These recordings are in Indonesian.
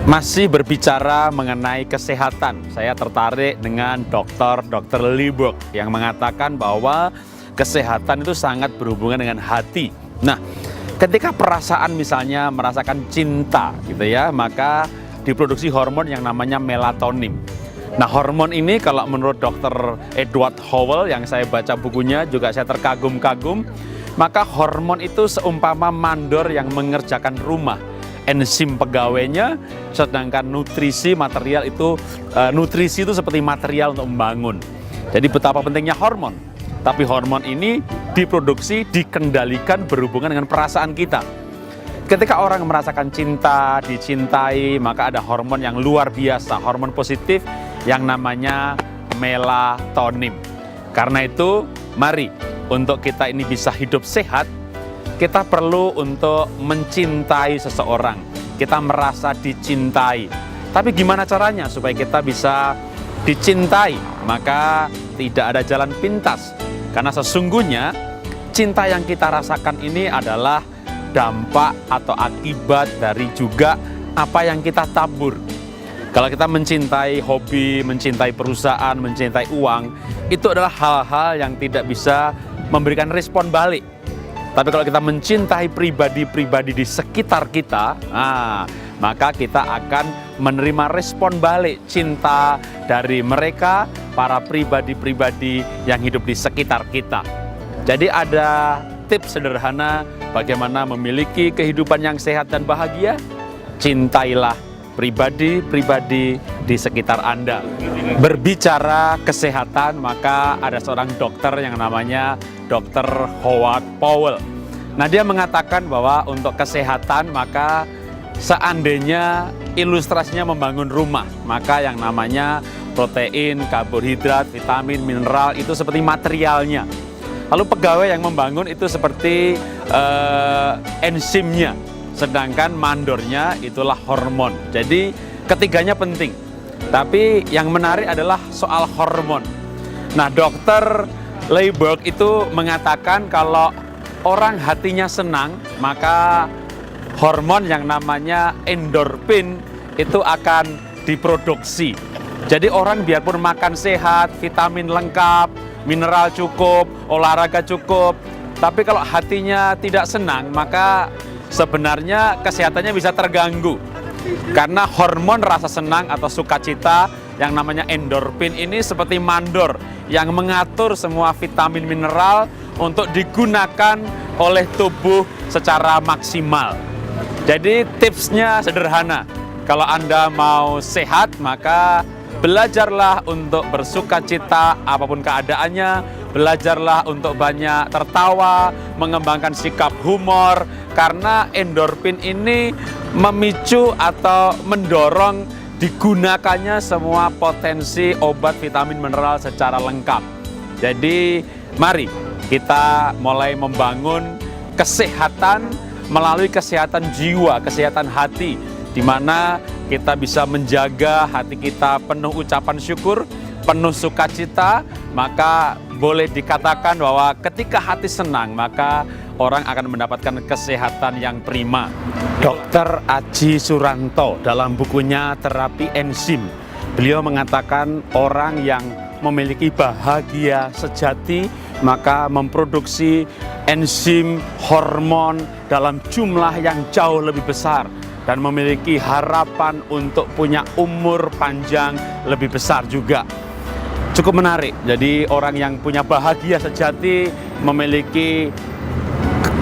Masih berbicara mengenai kesehatan, saya tertarik dengan Dr. Liburg yang mengatakan bahwa kesehatan itu sangat berhubungan dengan hati. Nah, ketika perasaan misalnya merasakan cinta gitu ya, maka diproduksi hormon yang namanya melatonin. Nah, hormon ini kalau menurut Dr. Edward Howell yang saya baca bukunya juga saya terkagum-kagum, maka hormon itu seumpama mandor yang mengerjakan rumah. Enzim pegawainya, sedangkan nutrisi material itu nutrisi itu seperti material untuk membangun. Jadi betapa pentingnya hormon. Tapi hormon ini diproduksi, dikendalikan berhubungan dengan perasaan kita. Ketika orang merasakan cinta, dicintai, maka ada hormon yang luar biasa, hormon positif yang namanya melatonin. Karena itu, mari untuk kita ini bisa hidup sehat, kita perlu untuk mencintai seseorang. Kita merasa dicintai. Tapi gimana caranya supaya kita bisa dicintai? Maka tidak ada jalan pintas. Karena sesungguhnya cinta yang kita rasakan ini adalah dampak atau akibat dari juga apa yang kita tabur. Kalau kita mencintai hobi, mencintai perusahaan, mencintai uang, itu adalah hal-hal yang tidak bisa memberikan respon balik. Tapi kalau kita mencintai pribadi-pribadi di sekitar kita, maka kita akan menerima respon balik cinta dari mereka, para pribadi-pribadi yang hidup di sekitar kita. Jadi ada tips sederhana bagaimana memiliki kehidupan yang sehat dan bahagia. Cintailah pribadi-pribadi di sekitar Anda. Berbicara kesehatan, maka ada seorang dokter yang namanya Dr. Howard Powell. Nah, dia mengatakan bahwa untuk kesehatan maka seandainya ilustrasinya membangun rumah, maka yang namanya protein, karbohidrat, vitamin, mineral itu seperti materialnya. Lalu pegawai yang membangun itu seperti enzimnya, sedangkan mandornya itulah hormon. Jadi ketiganya penting. Tapi yang menarik adalah soal hormon. Nah, Dr. Liburg itu mengatakan kalau orang hatinya senang, maka hormon yang namanya endorfin itu akan diproduksi. Jadi orang biarpun makan sehat, vitamin lengkap, mineral cukup, olahraga cukup, tapi kalau hatinya tidak senang, maka sebenarnya kesehatannya bisa terganggu. Karena hormon rasa senang atau sukacita yang namanya endorfin ini seperti mandor yang mengatur semua vitamin mineral untuk digunakan oleh tubuh secara maksimal. Jadi tipsnya sederhana. Kalau Anda mau sehat, maka belajarlah untuk bersukacita apapun keadaannya, belajarlah untuk banyak tertawa, mengembangkan sikap humor, karena endorfin ini memicu atau mendorong digunakannya semua potensi obat vitamin mineral secara lengkap. Jadi mari kita mulai membangun kesehatan melalui kesehatan jiwa, kesehatan hati, di mana kita bisa menjaga hati kita penuh ucapan syukur, penuh sukacita. Maka boleh dikatakan bahwa ketika hati senang, maka orang akan mendapatkan kesehatan yang prima. Dr. Aji Suranto dalam bukunya Terapi Enzim, beliau mengatakan orang yang memiliki bahagia sejati maka memproduksi enzim hormon dalam jumlah yang jauh lebih besar dan memiliki harapan untuk punya umur panjang lebih besar juga. Cukup menarik. Jadi orang yang punya bahagia sejati memiliki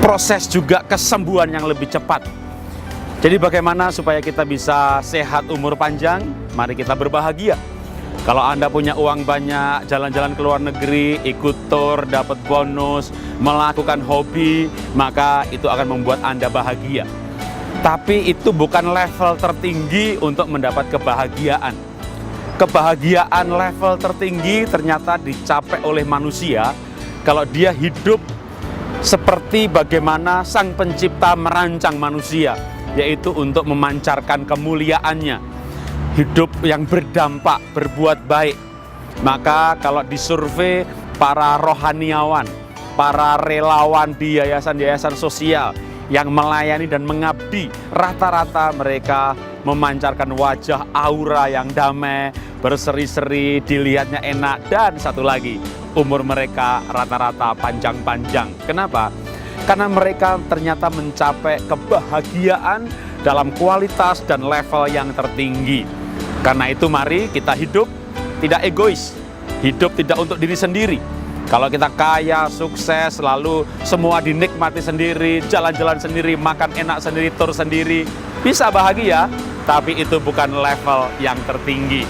proses juga kesembuhan yang lebih cepat. Jadi bagaimana supaya kita bisa sehat umur panjang? Mari kita berbahagia. Kalau Anda punya uang banyak, jalan-jalan ke luar negeri, ikut tour, dapat bonus, melakukan hobi, maka itu akan membuat Anda bahagia. Tapi itu bukan level tertinggi untuk mendapat kebahagiaan. Kebahagiaan level tertinggi ternyata dicapai oleh manusia kalau dia hidup seperti bagaimana Sang Pencipta merancang manusia, yaitu untuk memancarkan kemuliaannya, hidup yang berdampak, berbuat baik. Maka kalau disurvei para rohaniawan, para relawan di yayasan-yayasan sosial, yang melayani dan mengabdi, rata-rata mereka memancarkan wajah aura yang damai, berseri-seri, dilihatnya enak, dan satu lagi, umur mereka rata-rata panjang-panjang. Kenapa? Karena mereka ternyata mencapai kebahagiaan dalam kualitas dan level yang tertinggi. Karena itu mari kita hidup tidak egois, hidup tidak untuk diri sendiri. Kalau kita kaya, sukses, lalu semua dinikmati sendiri, jalan-jalan sendiri, makan enak sendiri, tur sendiri, bisa bahagia, tapi itu bukan level yang tertinggi.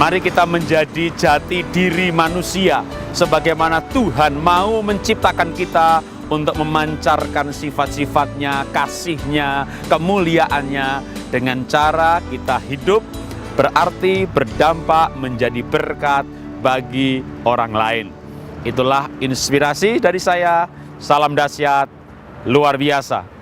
Mari kita menjadi jati diri manusia, sebagaimana Tuhan mau menciptakan kita untuk memancarkan sifat-sifatnya, kasihnya, kemuliaannya, dengan cara kita hidup berarti berdampak menjadi berkat bagi orang lain. Itulah inspirasi dari saya. Salam dahsyat, luar biasa.